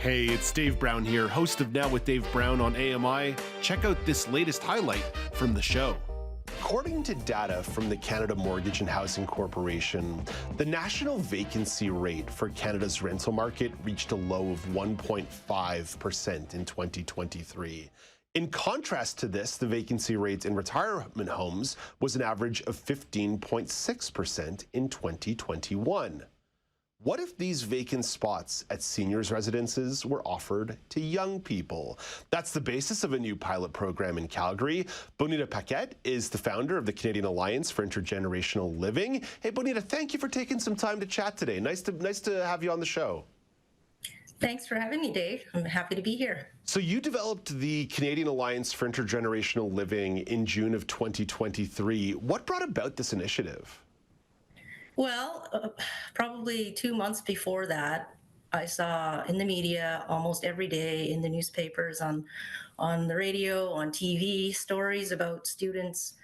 Hey, it's Dave Brown here, host of Now with Dave Brown on AMI. Check out this latest highlight from the show. According to data from the Canada Mortgage and Housing Corporation, the national vacancy rate for Canada's rental market reached a low of 1.5% in 2023. In contrast to this, the vacancy rate in retirement homes was an average of 15.6% in 2021. What if these vacant spots at seniors' residences were offered to young people? That's the basis of a new pilot program in Calgary. Bonita Paquette is the founder of the Canadian Alliance for Intergenerational Living. Hey, Bonita, thank you for taking some time to chat today. Nice to have you on the show. Thanks for having me, Dave. I'm happy to be here. So you developed the Canadian Alliance for Intergenerational Living in June of 2023. What brought about this initiative? Well, probably 2 months before that, I saw in the media almost every day in the newspapers, on the radio, on TV, stories about students,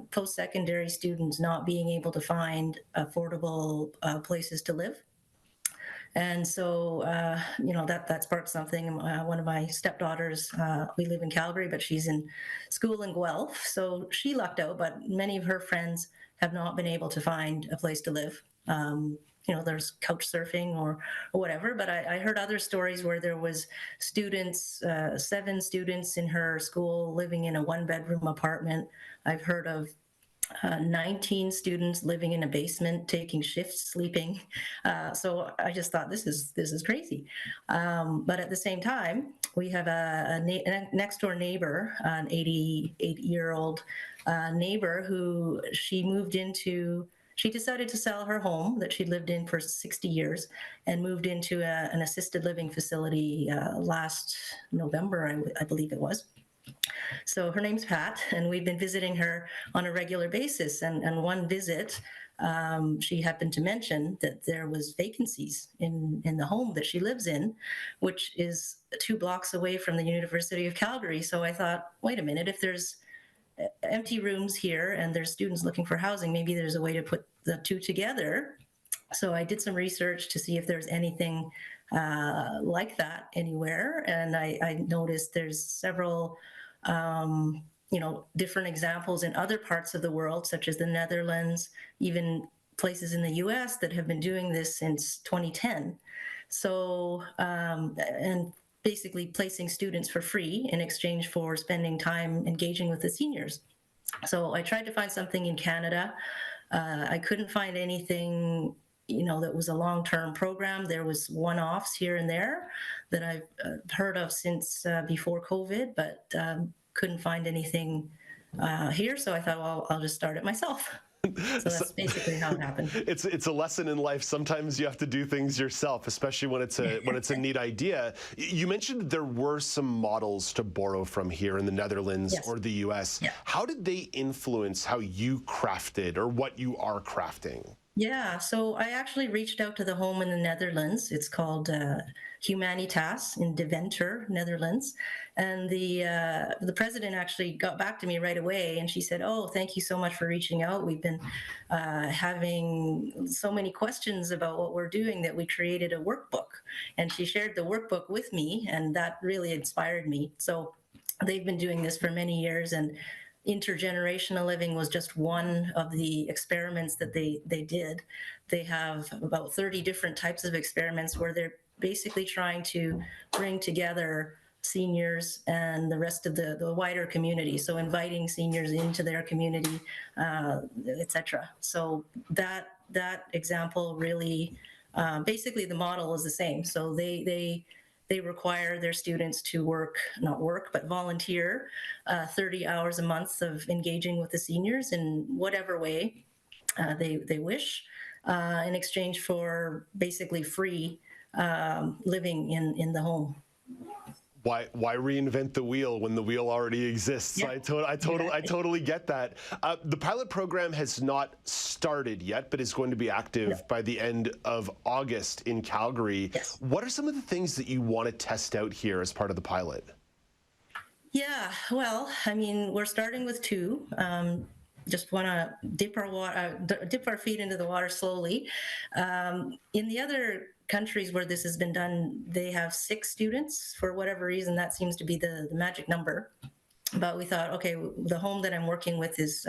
post-secondary students not being able to find affordable places to live. And so, that sparked something. One of my stepdaughters, we live in Calgary, but she's in school in Guelph. So she lucked out, but many of her friends have not been able to find a place to live. There's couch surfing or whatever, but I heard other stories where there was students, 7 students in her school living in a 1-bedroom apartment. I've heard of 19 students living in a basement, taking shifts, sleeping. So I just thought this is crazy. But at the same time, we have a next door neighbor, an 88-year-old neighbor who she decided to sell her home that she'd lived in for 60 years and moved into an assisted living facility last November, I believe it was. So her name's Pat, and we've been visiting her on a regular basis. And one visit, she happened to mention that there was vacancies in the home that she lives in, which is 2 blocks away from the University of Calgary. So I thought, wait a minute, if there's empty rooms here and there's students looking for housing, maybe there's a way to put the two together. So I did some research to see if there's anything like that anywhere. And I noticed there's several different examples in other parts of the world, such as the Netherlands, even places in the US that have been doing this since 2010. So, and basically placing students for free in exchange for spending time engaging with the seniors. So I tried to find something in Canada. I couldn't find anything that was a long-term program. There was one-offs here and there that I've heard of since before COVID, but couldn't find anything here. So I thought, well, I'll just start it myself. So that's basically how it happened. It's a lesson in life. Sometimes you have to do things yourself, especially when it's a neat idea. You mentioned there were some models to borrow from here in the Netherlands or the US. Yeah. How did they influence how you crafted or what you are crafting? Yeah, so I actually reached out to the home in the Netherlands. It's called Humanitas in Deventer, Netherlands. And the president actually got back to me right away, and she said, "Oh, thank you so much for reaching out. We've been having so many questions about what we're doing that we created a workbook." And she shared the workbook with me, and that really inspired me. So they've been doing this for many years, and intergenerational living was just one of the experiments that they did. They have about 30 different types of experiments where they're basically trying to bring together seniors and the rest of the wider community. So inviting seniors into their community, etc. So that example really, basically the model is the same. So they require their students to volunteer 30 hours a month of engaging with the seniors in whatever way they wish, in exchange for basically free living in the home. Why reinvent the wheel when the wheel already exists? Yeah. I totally get that. The pilot program has not started yet, but is going to be active by the end of August in Calgary. Yes. What are some of the things that you want to test out here as part of the pilot? Yeah, well, I mean, we're starting with 2. Just want to dip our feet into the water slowly. In the other countries where this has been done, they have 6 students. For whatever reason, that seems to be the magic number. But we thought, okay, the home that I'm working with is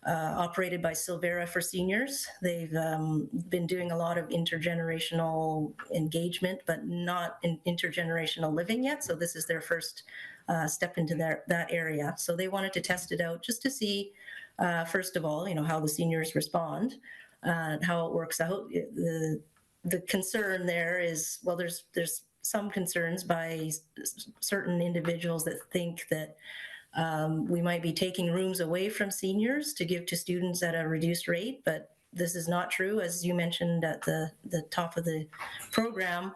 operated by Silvera for seniors. They've been doing a lot of intergenerational engagement, but not in intergenerational living yet. So this is their first step into that area. So they wanted to test it out just to see, first of all, how the seniors respond, how it works out. The concern there is, well, there's some concerns by certain individuals that think that we might be taking rooms away from seniors to give to students at a reduced rate, but this is not true. As you mentioned at the top of the program,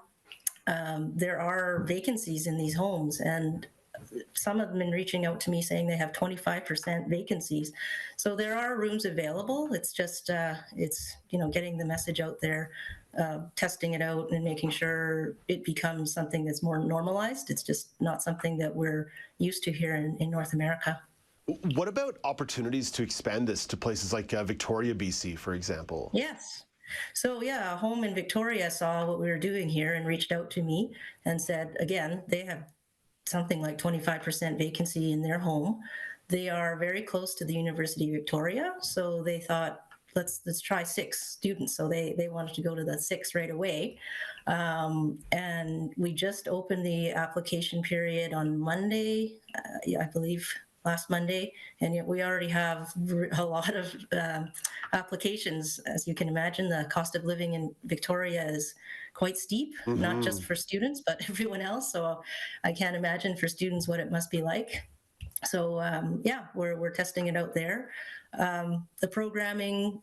there are vacancies in these homes, and some have been reaching out to me saying they have 25% vacancies. So there are rooms available. It's just, getting the message out there, testing it out and making sure it becomes something that's more normalized. It's just not something that we're used to here in North America. What about opportunities to expand this to places like Victoria, BC, for example? Yes. So yeah, a home in Victoria saw what we were doing here and reached out to me and said, again, they have something like 25% vacancy in their home. They are very close to the University of Victoria, so they thought, let's try 6 students. So they wanted to go to the 6 right away. And we just opened the application period on Monday, I believe last Monday, and yet we already have a lot of applications. As you can imagine, the cost of living in Victoria is quite steep, not just for students, but everyone else. So I can't imagine for students what it must be like. So we're testing it out there. The programming,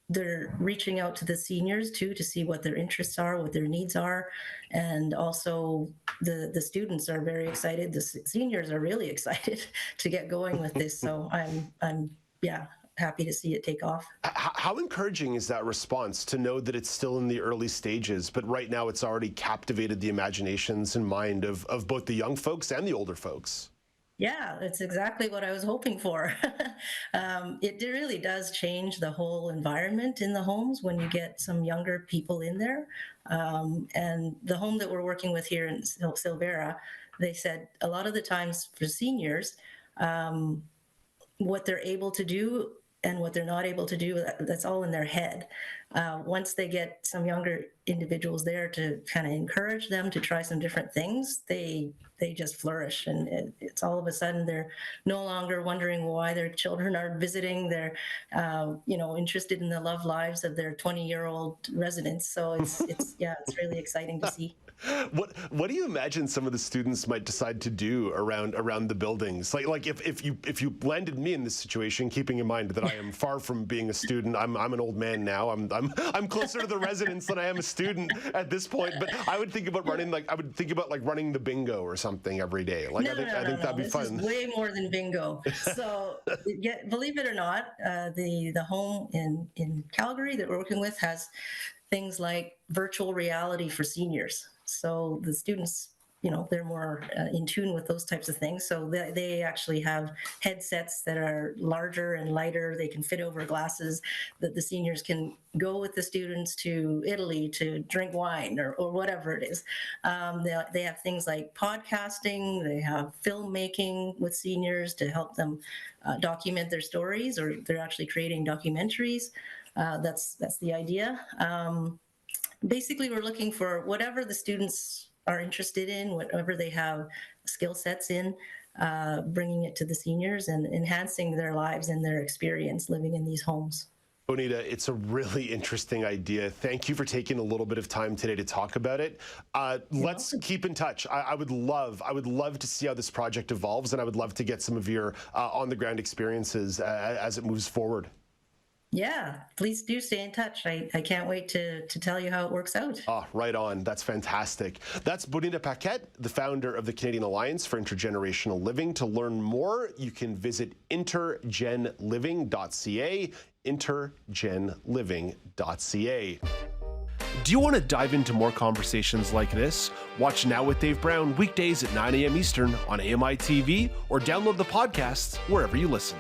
they're reaching out to the seniors too to see what their interests are, what their needs are, and also the students are very excited. The seniors are really excited to get going with this. So I'm happy to see it take off. How encouraging is that response to know that it's still in the early stages, but right now it's already captivated the imaginations and mind of both the young folks and the older folks? Yeah, that's exactly what I was hoping for. It really does change the whole environment in the homes when you get some younger people in there. And the home that we're working with here in Silvera, they said a lot of the times for seniors, what they're able to do and what they're not able to do, that's all in their head. Once they get some younger individuals there to kind of encourage them to try some different things, they just flourish. And it's all of a sudden they're no longer wondering why their children are visiting. They're, interested in the love lives of their 20-year-old residents. So it's really exciting to see. What do you imagine some of the students might decide to do around the buildings? Like if you landed me in this situation, keeping in mind that I am far from being a student, I'm an old man now. I'm closer to the residents than I am a student at this point. But I would think about running running the bingo or something every day. I think that'd be fun. This is way more than bingo. So believe it or not, the home in Calgary that we're working with has things like virtual reality for seniors. So the students, they're more in tune with those types of things. So they actually have headsets that are larger and lighter. They can fit over glasses that the seniors can go with the students to Italy to drink wine or whatever it is. They have things like podcasting. They have filmmaking with seniors to help them document their stories, or they're actually creating documentaries. That's the idea. Basically, we're looking for whatever the students are interested in, whatever they have skill sets in, bringing it to the seniors and enhancing their lives and their experience living in these homes. Bonita, it's a really interesting idea. Thank you for taking a little bit of time today to talk about it. Let's keep in touch. I would love to see how this project evolves, and I would love to get some of your on-the-ground experiences as it moves forward. Yeah, please do stay in touch. I can't wait to tell you how it works out. Right on. That's fantastic. That's Bonita Paquette, the founder of the Canadian Alliance for Intergenerational Living. To learn more, you can visit intergenliving.ca, intergenliving.ca. Do you want to dive into more conversations like this? Watch Now with Dave Brown weekdays at 9 a.m. Eastern on AMI-TV or download the podcasts wherever you listen.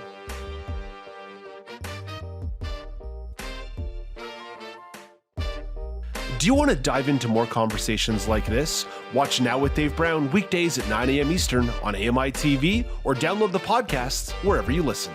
Do you want to dive into more conversations like this? Watch Now with Dave Brown weekdays at 9 a.m. Eastern on AMI TV or download the podcasts wherever you listen.